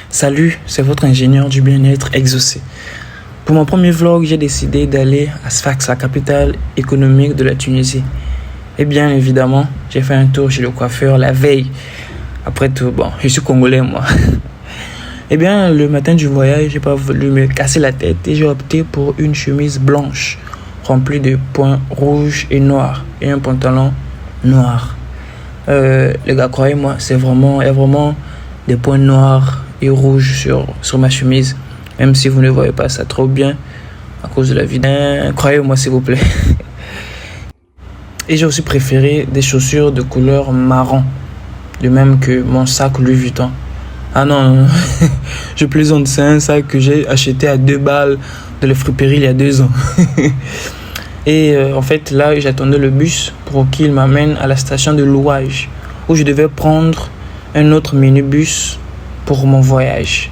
Salut, c'est votre ingénieur du bien-être exaucé. Pour mon premier vlog, j'ai décidé d'aller à Sfax, la capitale économique de la Tunisie. Et bien évidemment, j'ai fait un tour chez le coiffeur la veille. Après tout, bon, je suis congolais moi. Et bien, le matin du voyage, j'ai pas voulu me casser la tête et j'ai opté pour une chemise blanche remplie de points rouges et noirs et un pantalon noir. Les gars, croyez-moi, il y a vraiment des points noirs et rouges sur ma chemise. Même si vous ne voyez pas ça trop bien à cause de la vidéo. Croyez-moi, s'il vous plaît. Et j'ai aussi préféré des chaussures de couleur marron. De même que mon sac Louis Vuitton. Ah non, je plaisante, c'est un sac que j'ai acheté à 2 balles de la friperie il y a 2 ans. Et en fait, là, j'attendais le bus pour qu'il m'amène à la station de louage, où je devais prendre un autre minibus pour mon voyage.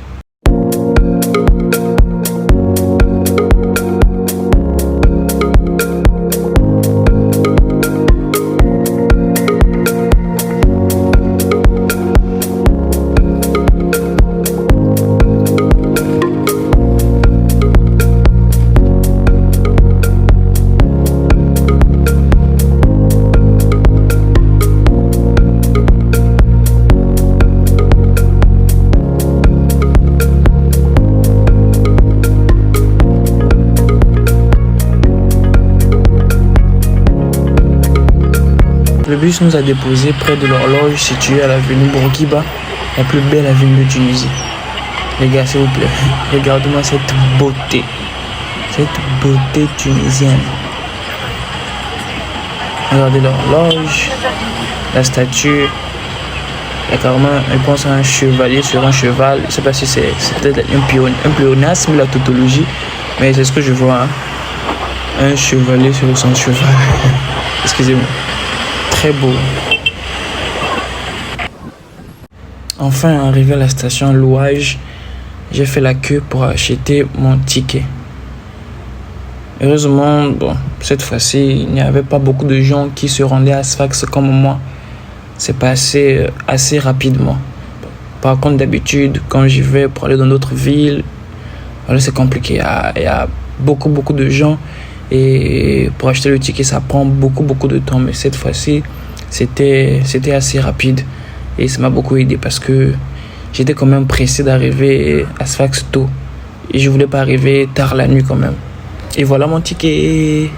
Le bus nous a déposés près de l'horloge située à l'avenue Bourguiba, la plus belle avenue de Tunisie. Les gars, s'il vous plaît, regardez-moi cette beauté tunisienne. Regardez l'horloge, la statue. Il y a carrément, je pense, un chevalier sur un cheval. Je ne sais pas si c'est peut-être un pléonasme, la tautologie, mais c'est ce que je vois. Hein. Un chevalier sur son cheval. Excusez-moi. Très beau. Enfin, arrivé à la station louage, j'ai fait la queue pour acheter mon ticket. Heureusement, cette fois-ci, il n'y avait pas beaucoup de gens qui se rendaient à Sfax comme moi. C'est passé assez rapidement. Par contre, d'habitude, quand j'y vais pour aller dans d'autres villes, voilà, c'est compliqué. Il y a beaucoup de gens. Et pour acheter le ticket, ça prend beaucoup de temps. Mais cette fois-ci, c'était assez rapide. Et ça m'a beaucoup aidé parce que j'étais quand même pressé d'arriver à Sfax tôt. Et je voulais pas arriver tard la nuit quand même. Et voilà mon ticket.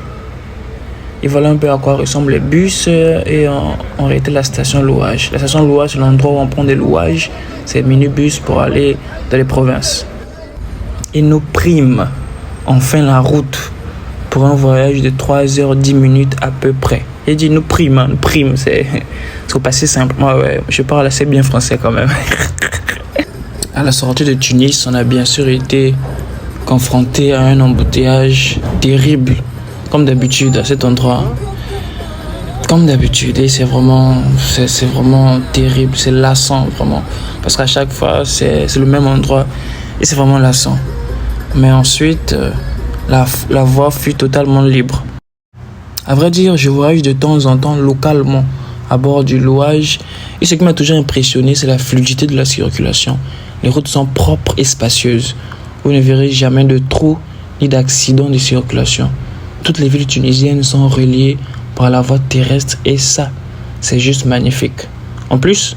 Et voilà un peu à quoi ressemblent les bus. Et en réalité, la station louage. La station louage, c'est l'endroit où on prend des louages. C'est minibus pour aller dans les provinces. Et nous prîmes enfin la route pour un voyage de 3h10 à peu près. J'ai dit nous prime, c'est pas si simple. Moi, ouais, je parle assez bien français quand même. À la sortie de Tunis, on a bien sûr été confronté à un embouteillage terrible, comme d'habitude à cet endroit. Comme d'habitude, et c'est vraiment terrible, c'est lassant vraiment. Parce qu'à chaque fois, c'est le même endroit et c'est vraiment lassant. Mais ensuite, la voie fut totalement libre. À vrai dire, je voyage de temps en temps localement à bord du louage. Et ce qui m'a toujours impressionné, c'est la fluidité de la circulation. Les routes sont propres et spacieuses. Vous ne verrez jamais de trous ni d'accidents de circulation. Toutes les villes tunisiennes sont reliées par la voie terrestre et ça, c'est juste magnifique. En plus,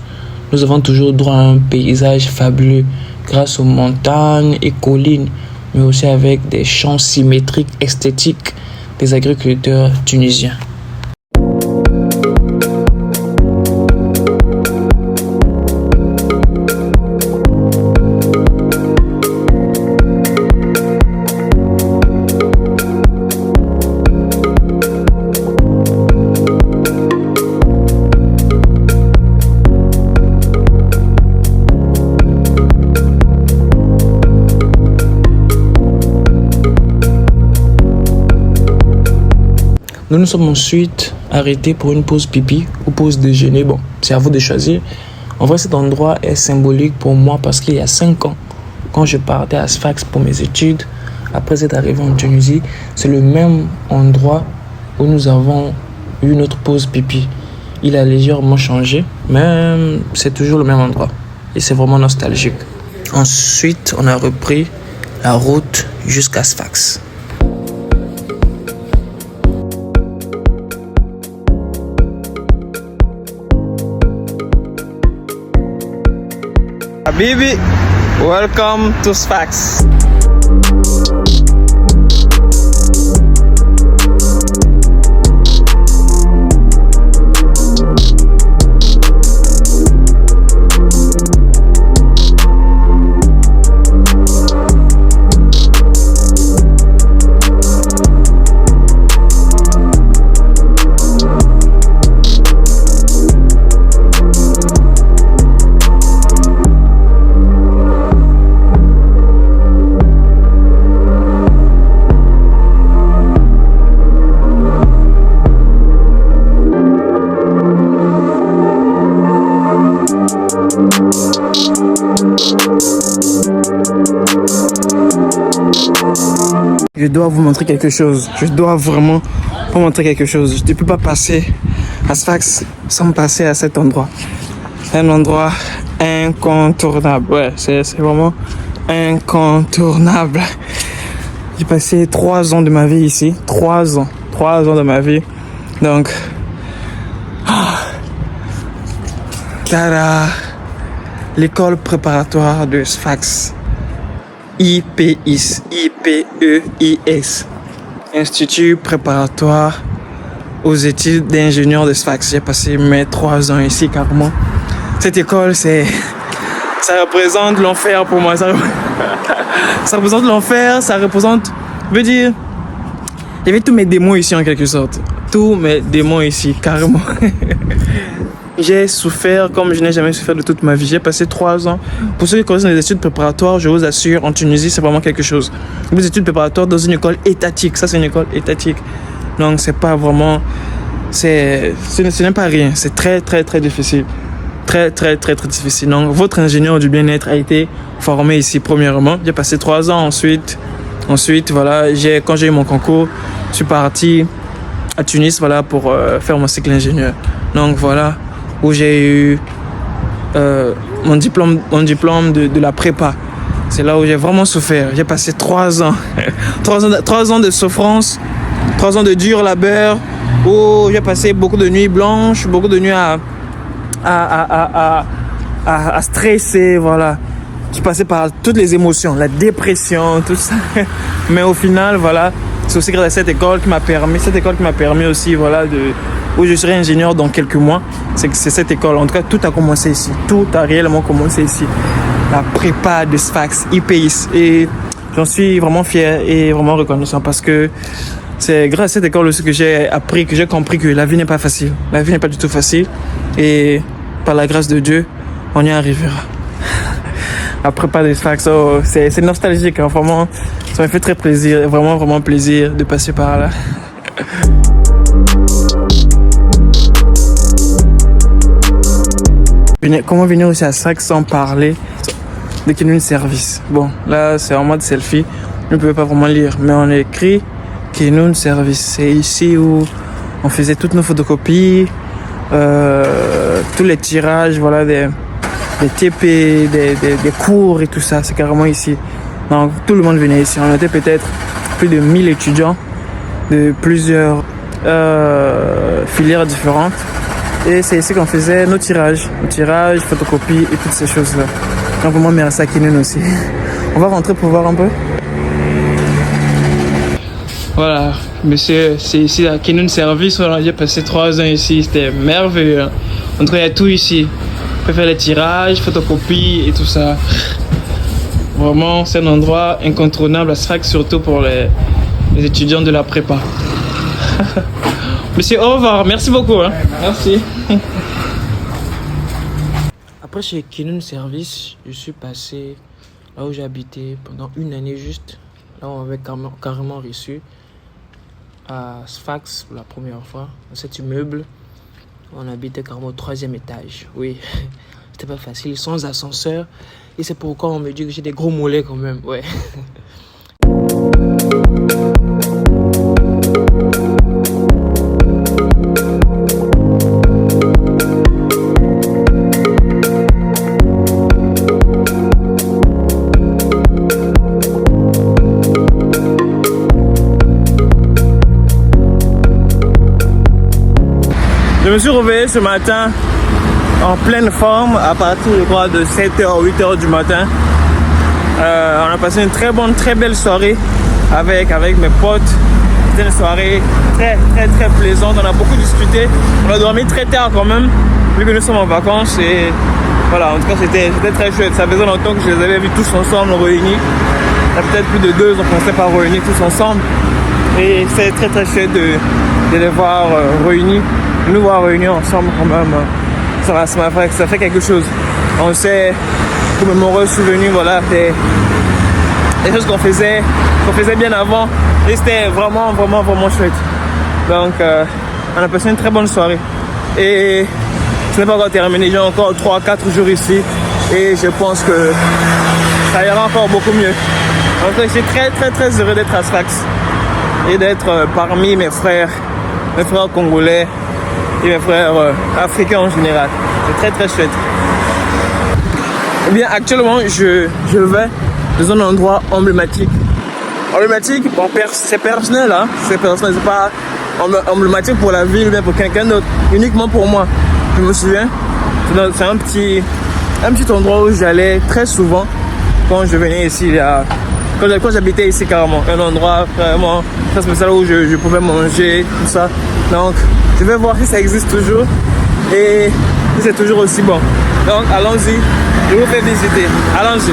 nous avons toujours droit à un paysage fabuleux grâce aux montagnes et collines, mais aussi avec des champs symétriques esthétiques des agriculteurs tunisiens. Nous nous sommes ensuite arrêtés pour une pause pipi ou pause déjeuner. Bon, c'est à vous de choisir. En vrai, cet endroit est symbolique pour moi parce qu'il y a 5 ans, quand je partais à Sfax pour mes études, après être arrivé en Tunisie, c'est le même endroit où nous avons eu notre pause pipi. Il a légèrement changé, mais c'est toujours le même endroit. Et c'est vraiment nostalgique. Ensuite, on a repris la route jusqu'à Sfax. Habibi, welcome to Sfax. Je dois vous montrer quelque chose. Je dois vraiment vous montrer quelque chose. Je ne peux pas passer à Sfax sans passer à cet endroit. C'est un endroit incontournable. Ouais, c'est vraiment incontournable. J'ai passé 3 ans de ma vie ici. 3 ans. 3 ans de ma vie. Donc, Clara, l'école préparatoire de Sfax. IPEIS, IPEIS, Institut préparatoire aux études d'ingénieur de Sfax. J'ai passé mes 3 ans ici carrément. Cette école, ça représente l'enfer pour moi. Ça représente l'enfer, ça représente, je veux dire, il y avait tous mes démons ici en quelque sorte. Tous mes démons ici, carrément. J'ai souffert comme je n'ai jamais souffert de toute ma vie. J'ai passé 3 ans. Pour ceux qui connaissent les études préparatoires, je vous assure, en Tunisie, c'est vraiment quelque chose. Les études préparatoires dans une école étatique. Ça, c'est une école étatique. Donc, c'est pas vraiment... ce n'est pas rien. C'est très, très, très difficile. Très, très, très, très difficile. Donc, votre ingénieur du bien-être a été formé ici, premièrement. J'ai passé 3 ans. Ensuite, voilà, quand j'ai eu mon concours, je suis parti à Tunis, voilà, pour faire mon cycle ingénieur. Donc, voilà, où j'ai eu mon diplôme de la prépa. C'est là où j'ai vraiment souffert. J'ai passé 3 ans. 3 ans de souffrance, 3 ans de dur labeur, où j'ai passé beaucoup de nuits blanches, beaucoup de nuits à stresser, voilà. J'ai passé par toutes les émotions, la dépression, tout ça. Mais au final, voilà, c'est aussi grâce à cette école qui m'a permis aussi, voilà, où je serai ingénieur dans quelques mois. C'est cette école. En tout cas, tout a commencé ici. Tout a réellement commencé ici. La prépa de Sfax, IPEIS. Et j'en suis vraiment fier et vraiment reconnaissant parce que c'est grâce à cette école aussi que j'ai appris, que j'ai compris que la vie n'est pas facile. La vie n'est pas du tout facile. Et par la grâce de Dieu, on y arrivera. La prépa de Sfax, c'est nostalgique. Hein, vraiment, ça m'a fait très plaisir. Vraiment, vraiment plaisir de passer par là. Comment venir aussi à Sfax sans parler de Kenun Service? Bon, là, c'est en mode selfie. Je ne pouvais pas vraiment lire, mais on a écrit Kenun Service. C'est ici où on faisait toutes nos photocopies, tous les tirages, voilà, des TP, des cours et tout ça. C'est carrément ici. Donc, tout le monde venait ici. On était peut-être plus de 1000 étudiants de plusieurs filières différentes. Et c'est ici qu'on faisait nos tirages, photocopies et toutes ces choses-là. Donc vraiment merci à Kenun aussi. On va rentrer pour voir un peu. Voilà, monsieur, c'est ici à Kenun Service. Voilà, j'ai passé 3 ans ici, c'était merveilleux. En tout cas, il y a tout ici. On peut faire les tirages, photocopies et tout ça. Vraiment, c'est un endroit incontournable à Sfax, surtout pour les étudiants de la prépa. Monsieur, au revoir. Merci beaucoup. Hein. Merci. Après, chez Kenun Service, je suis passé là où j'ai habité pendant 1 année juste. Là où on avait carrément reçu à Sfax pour la première fois. Dans cet immeuble, on habitait carrément au 3e étage. Oui, c'était pas facile, sans ascenseur. Et c'est pourquoi on me dit que j'ai des gros mollets quand même. Ouais. Je me suis réveillé ce matin en pleine forme à partir, je crois, de 7h, 8h du matin. On a passé une très belle soirée avec mes potes. C'était une soirée très plaisante. On a beaucoup discuté. On a dormi très tard quand même, vu que nous sommes en vacances. Et voilà, en tout cas, c'était très chouette. Ça faisait longtemps que je les avais vus tous ensemble, réunis. Il y a peut-être plus de 2 ans qu'on s'est pas réunis tous ensemble. Et c'est très chouette de les voir réunis. De nous voir réunis ensemble quand même. Ça fait quelque chose. On s'est commémoré, souvenu, voilà, des choses qu'on faisait bien avant. Et c'était vraiment chouette. Donc, on a passé une très bonne soirée. Et ce n'est pas encore terminé. J'ai encore 3-4 jours ici. Et je pense que ça ira encore beaucoup mieux. Donc, je suis très heureux d'être à Sfax. Et d'être parmi mes frères congolais et mes frères africains en général. C'est très chouette. Eh bien, actuellement, je vais dans un endroit emblématique. Emblématique, bon, c'est personnel, hein. C'est personnel, c'est pas emblématique pour la ville ou bien pour quelqu'un d'autre. Uniquement pour moi. Je me souviens, c'est un petit endroit où j'allais très souvent quand je venais ici. Quand j'habitais ici carrément. Un endroit vraiment très spécial où je pouvais manger, tout ça. Donc, je vais voir si ça existe toujours et si c'est toujours aussi bon. Donc, allons-y. Je vous fais visiter. Allons-y.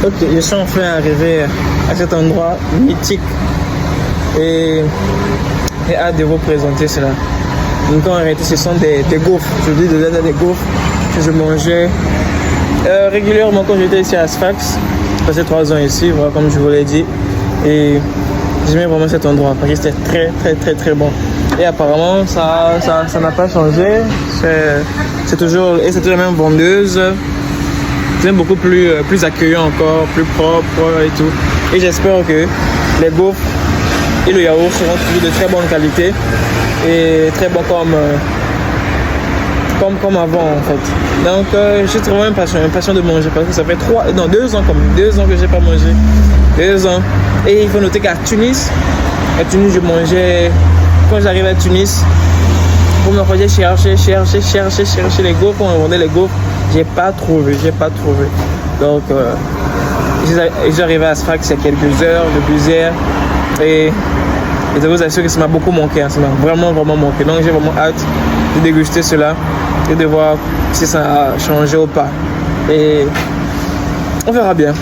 Ok, je suis enfin arrivé à cet endroit mythique et hâte de vous présenter cela. Donc en réalité, ce sont des gaufres. Je dis des gaufres que je mangeais régulièrement quand j'étais ici à Sfax. J'ai passé 3 ans ici, voilà, comme je vous l'ai dit. Et j'aimais vraiment cet endroit parce que c'était très bon. Et apparemment, ça n'a pas changé. C'est toujours la même vendeuse. C'est beaucoup plus accueillant encore, plus propre et tout. Et j'espère que les gaufres et le yaourt seront toujours de très bonne qualité et très bon comme avant en fait. Donc je suis vraiment impatient de manger parce que ça fait 2 ans que j'ai pas mangé. 2 ans. Et il faut noter qu'à Tunis, je mangeais, quand j'arrivais à Tunis, pour me faire chercher les gaufres, on vendait les gaufres, j'ai pas trouvé. Donc j'arrivais à Sfax il y a quelques heures, et je vous assure que ça m'a beaucoup manqué, hein. Ça m'a vraiment manqué. Donc j'ai vraiment hâte de déguster cela et de voir si ça a changé ou pas. Et on verra bien.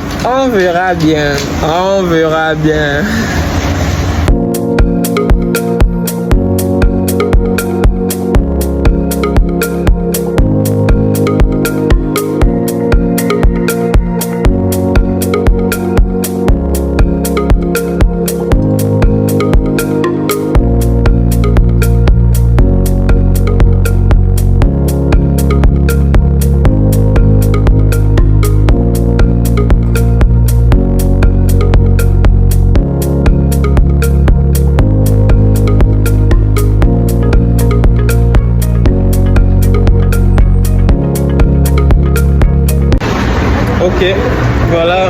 Ok, voilà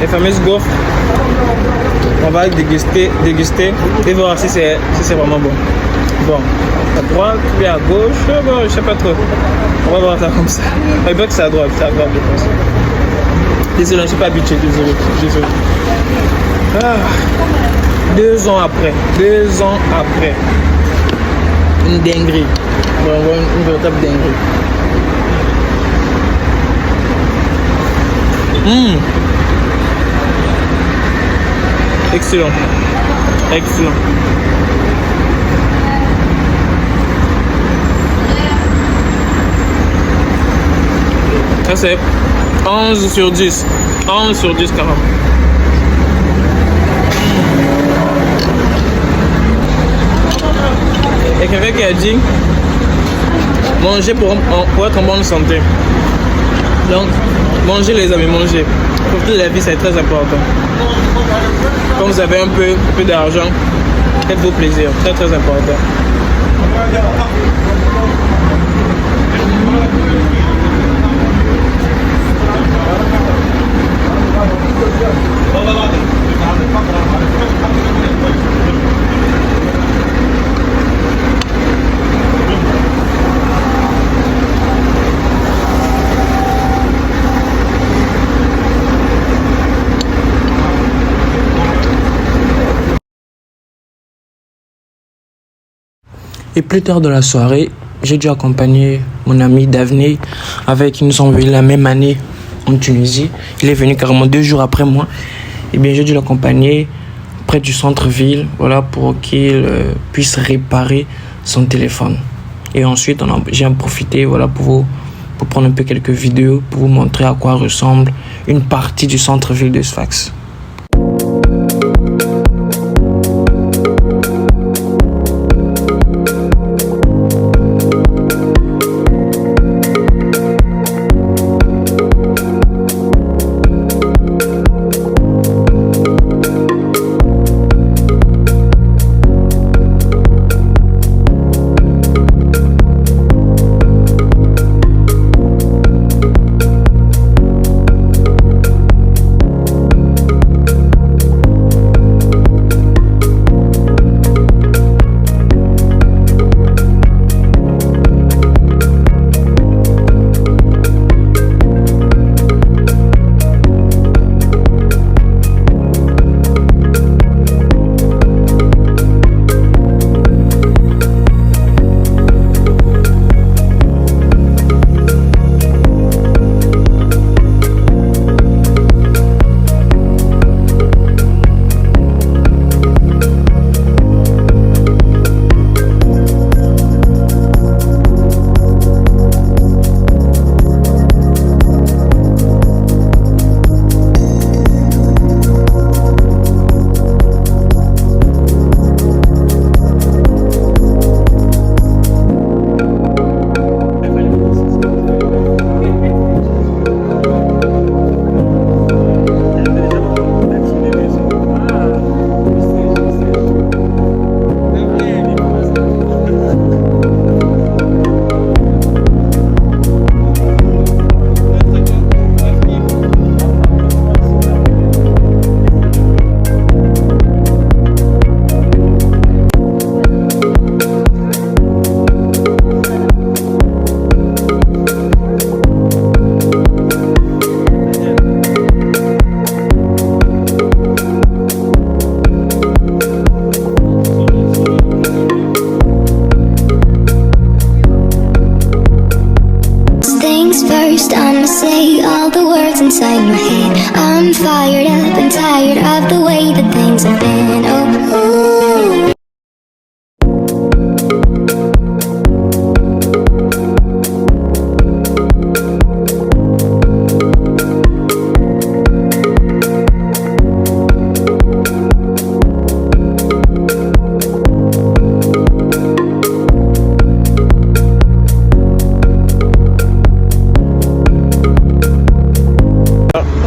les fameuses gaufres. On va déguster et voir si c'est vraiment bon. Bon, à droite ou bien à gauche, bon, je sais pas trop. On va voir ça comme ça. Il faut que c'est à droite, je pense. Désolé, je ne suis pas habitué, désolé. Ah, 2 ans après. Une dinguerie. Vraiment une véritable dinguerie. Excellent. Ça c'est 11 sur 10. 11 sur 10 carrément. Et quelqu'un qui a dit manger pour être en bonne santé. Donc, mangez les amis, mangez. Profitez de la vie, c'est très important. Quand vous avez un peu d'argent, faites-vous plaisir, très important. Et plus tard dans la soirée, j'ai dû accompagner mon ami Daphné avec qui nous sommes venus la même année en Tunisie. Il est venu carrément 2 jours après moi. Et bien j'ai dû l'accompagner près du centre-ville, voilà, pour qu'il puisse réparer son téléphone. Et ensuite, j'ai en profité, voilà, pour prendre un peu quelques vidéos, pour vous montrer à quoi ressemble une partie du centre-ville de Sfax. First, I'ma say all the words inside my head. I'm fired up and tired of the way that things have been. Oh, ooh.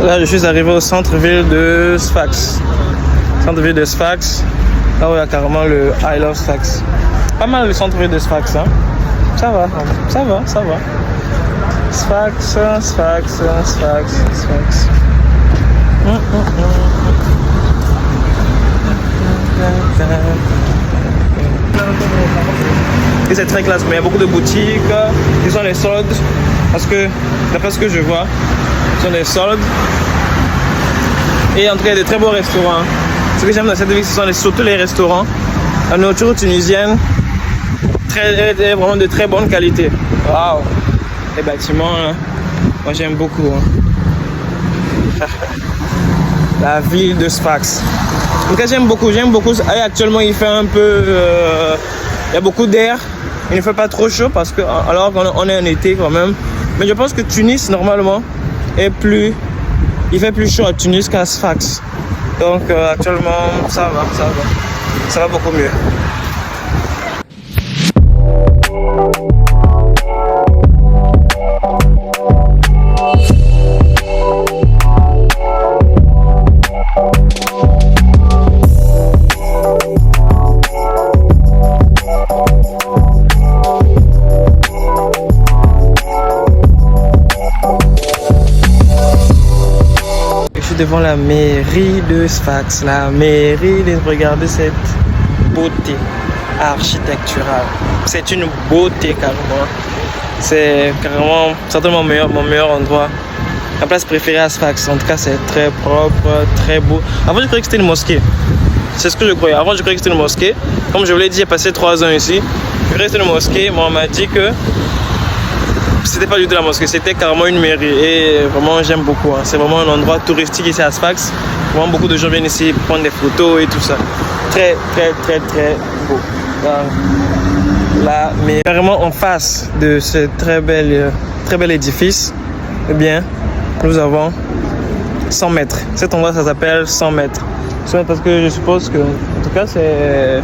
Là, je suis arrivé au centre-ville de Sfax. Centre-ville de Sfax. Là où il y a carrément le I Love Sfax. Pas mal le centre-ville de Sfax. Hein. Ça va, ça va, ça va. Sfax, Sfax, Sfax, Sfax. Et c'est très classe, mais il y a beaucoup de boutiques qui sont les soldes. Parce que, d'après ce que je vois, ce sont des soldes. Et en tout cas, il y a de très beaux restaurants. Ce que j'aime dans cette ville, ce sont surtout les restaurants. La nourriture tunisienne, vraiment de très bonne qualité. Waouh! Les bâtiments, hein. Moi j'aime beaucoup. Hein. La ville de Sfax. En tout cas, j'aime beaucoup. Et actuellement, il fait un peu. Il y a beaucoup d'air. Il ne fait pas trop chaud parce que, alors qu'on est en été quand même. Mais je pense que Tunis, normalement, il fait plus chaud à Tunis qu'à Sfax. Donc actuellement, ça va beaucoup mieux. devant la mairie de Sfax. La mairie, regardez cette beauté architecturale. C'est une beauté carrément. C'est carrément certainement mon meilleur endroit. Ma place préférée à Sfax. En tout cas, c'est très propre, très beau. Avant, je croyais que c'était une mosquée. C'est ce que je croyais. Avant, je croyais que c'était une mosquée. Comme je vous l'ai dit, j'ai passé 3 ans ici. Je croyais que c'était une mosquée. Moi, on m'a dit que c'était pas du tout la mosquée, c'était carrément une mairie. Et vraiment, j'aime beaucoup. Hein. C'est vraiment un endroit touristique ici à Sfax. Vraiment, beaucoup de gens viennent ici prendre des photos et tout ça. Très, très, très, très beau. Là, mais carrément en face de ce très bel édifice, eh bien, nous avons 100 mètres. Cet endroit, ça s'appelle 100 mètres. 100 mètres parce que je suppose que, en tout cas, c'est...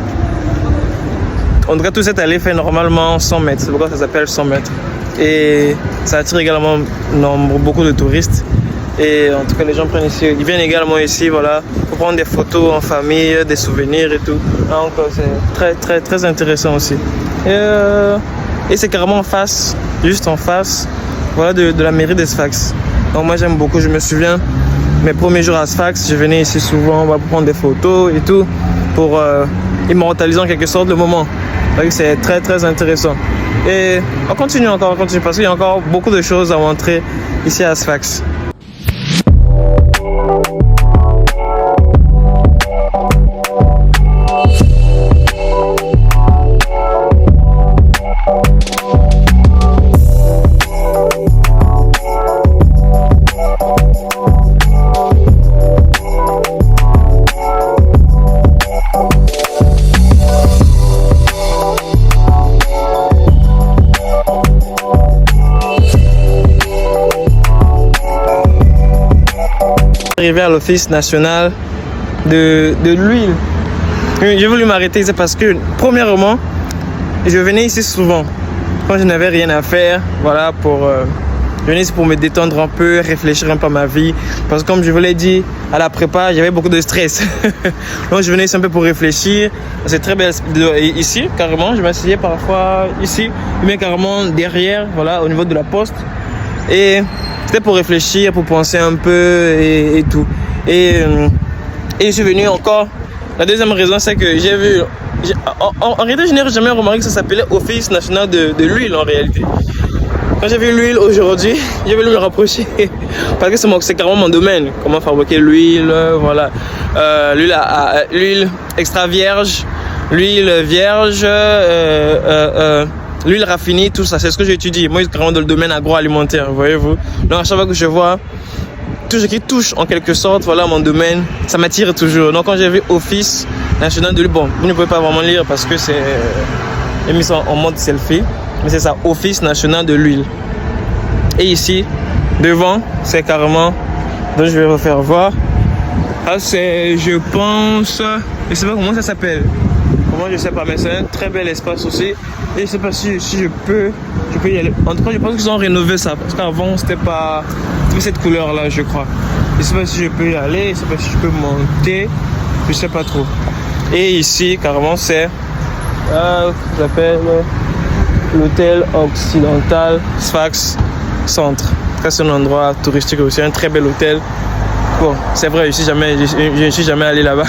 En tout cas, toute cette allée fait normalement 100 mètres. C'est pourquoi ça s'appelle 100 mètres. Et ça attire également beaucoup de touristes. Et en tout cas, les gens ils viennent également ici, voilà, pour prendre des photos en famille, des souvenirs et tout. Donc, c'est très, très, très intéressant aussi. Et c'est carrément en face, juste en face, voilà, de la mairie de Sfax. Donc, moi, j'aime beaucoup. Je me souviens, mes premiers jours à Sfax, je venais ici souvent pour prendre des photos et tout, pour immortaliser en quelque sorte le moment. Donc, c'est très, très intéressant. Et on continue parce qu'il y a encore beaucoup de choses à montrer ici à Sfax. Arrivé à l'Office national de l'huile. J'ai voulu m'arrêter, c'est parce que, premièrement, je venais ici souvent quand je n'avais rien à faire, voilà, je venais ici pour me détendre un peu, réfléchir un peu à ma vie, parce que comme je vous l'ai dit, à la prépa, j'avais beaucoup de stress. Donc je venais ici un peu pour réfléchir. C'est très belle ici, carrément, je m'asseyais parfois ici, mais carrément derrière, voilà, au niveau de la poste. Et c'était pour réfléchir, pour penser un peu et tout. Et je suis venu encore. La deuxième raison, c'est que j'ai vu... En réalité, je n'ai jamais remarqué que ça s'appelait Office national de l'huile en réalité. Quand j'ai vu l'huile aujourd'hui, j'ai voulu me rapprocher. Parce que c'est carrément mon domaine. Comment fabriquer l'huile, voilà. L'huile extra vierge, l'huile vierge, l'huile raffinée, tout ça, c'est ce que j'étudie. Moi, je suis carrément dans le domaine agroalimentaire, voyez-vous. Donc, à chaque fois que je vois tout ce qui touche en quelque sorte, voilà, mon domaine, ça m'attire toujours. Donc, quand j'ai vu Office national de l'huile, bon, vous ne pouvez pas vraiment lire parce que c'est mis en mode selfie, mais c'est ça, Office national de l'huile. Et ici, devant, c'est carrément, donc je vais vous faire voir. Ah, c'est, je pense, je sais pas comment ça s'appelle. Comment je sais pas, mais c'est un très bel espace aussi. Et je sais pas si je peux y aller. En tout cas, je pense qu'ils ont rénové ça. Parce qu'avant, c'était pas cette couleur-là, je crois. Je sais pas si je peux y aller. Je sais pas si je peux monter. Je sais pas trop. Et ici, carrément, c'est... ça s'appelle l'hôtel occidental Sfax Centre. C'est un endroit touristique aussi. Un très bel hôtel. Bon, c'est vrai, je ne suis jamais allé là-bas.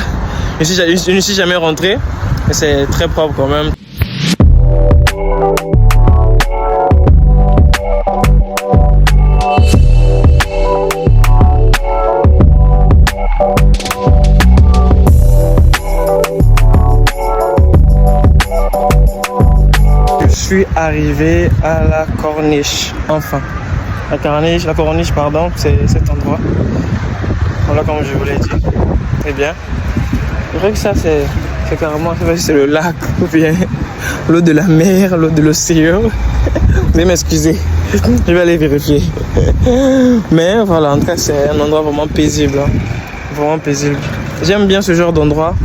Je ne suis jamais rentré. Mais c'est très propre quand même. Je suis arrivé à la corniche, enfin. La corniche, pardon, c'est cet endroit. Voilà, comme je vous l'ai dit. Très bien. Je crois que ça, c'est carrément, je sais pas si c'est le lac ou bien l'eau de la mer, l'eau de l'océan. Veuillez m'excuser, je vais aller vérifier. Mais voilà, en tout cas, c'est un endroit vraiment paisible. Hein. Vraiment paisible. J'aime bien ce genre d'endroit.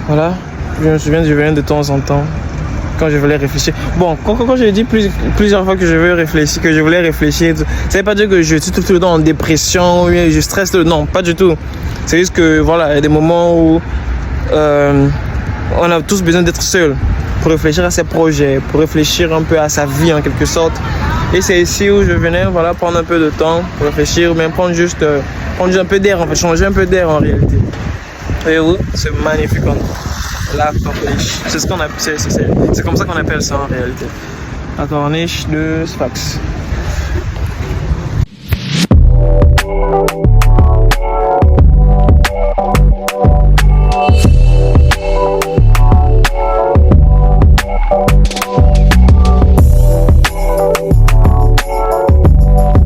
Voilà, je me souviens, je viens de temps en temps. Quand je voulais réfléchir. Bon, quand j'ai dit plusieurs fois que je voulais réfléchir, ça veut pas dire que je suis tout le temps en dépression, je stresse, non, pas du tout. C'est juste que voilà, il y a des moments où on a tous besoin d'être seuls. pour réfléchir à ses projets, pour réfléchir un peu à sa vie en quelque sorte. Et c'est ici où je venais voilà, prendre un peu de temps pour réfléchir, même prendre juste un peu d'air, en fait, changer un peu d'air en réalité. Voyez-vous, c'est magnifique endroit. La corniche, c'est comme ça qu'on appelle ça en réalité. La corniche de Sfax.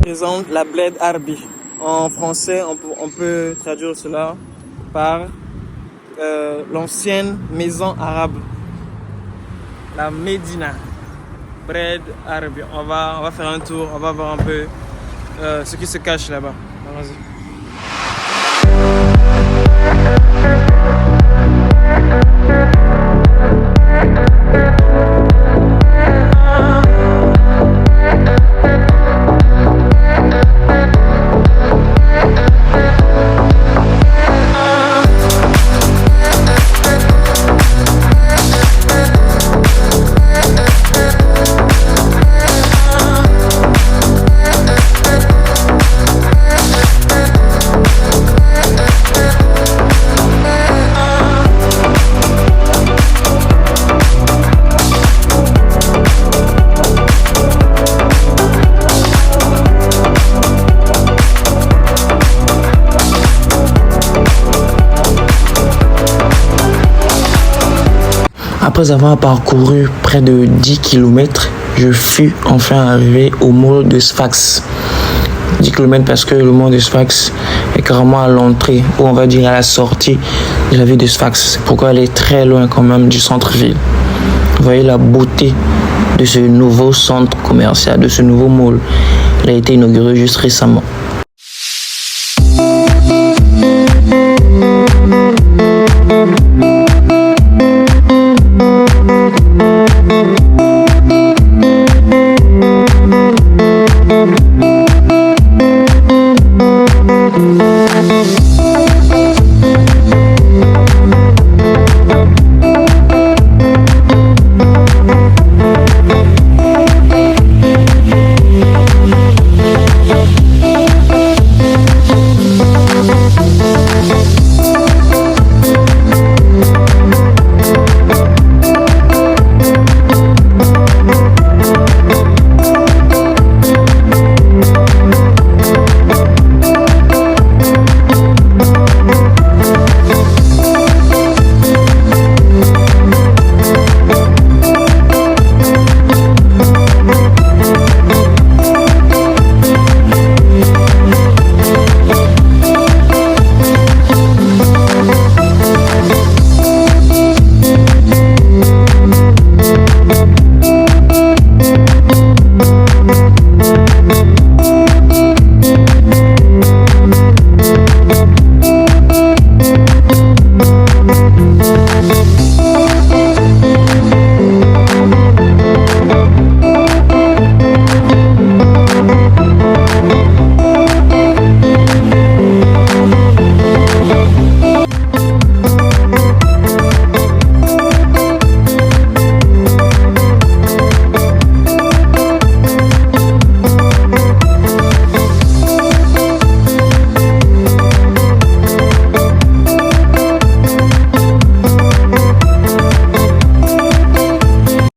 Présente la Bled Arbi. En français, on peut traduire cela par l'ancienne maison arabe, la Médina. Bled Arbi. On va faire un tour, on va voir un peu ce qui se cache là-bas. Allons-y. Après avoir parcouru près de 10 km, je fus enfin arrivé au mall de Sfax. 10 km parce que le mall de Sfax est carrément à l'entrée, ou on va dire à la sortie de la ville de Sfax. C'est pourquoi elle est très loin quand même du centre-ville. Vous voyez la beauté de ce nouveau centre commercial, de ce nouveau mall. Il a été inauguré juste récemment.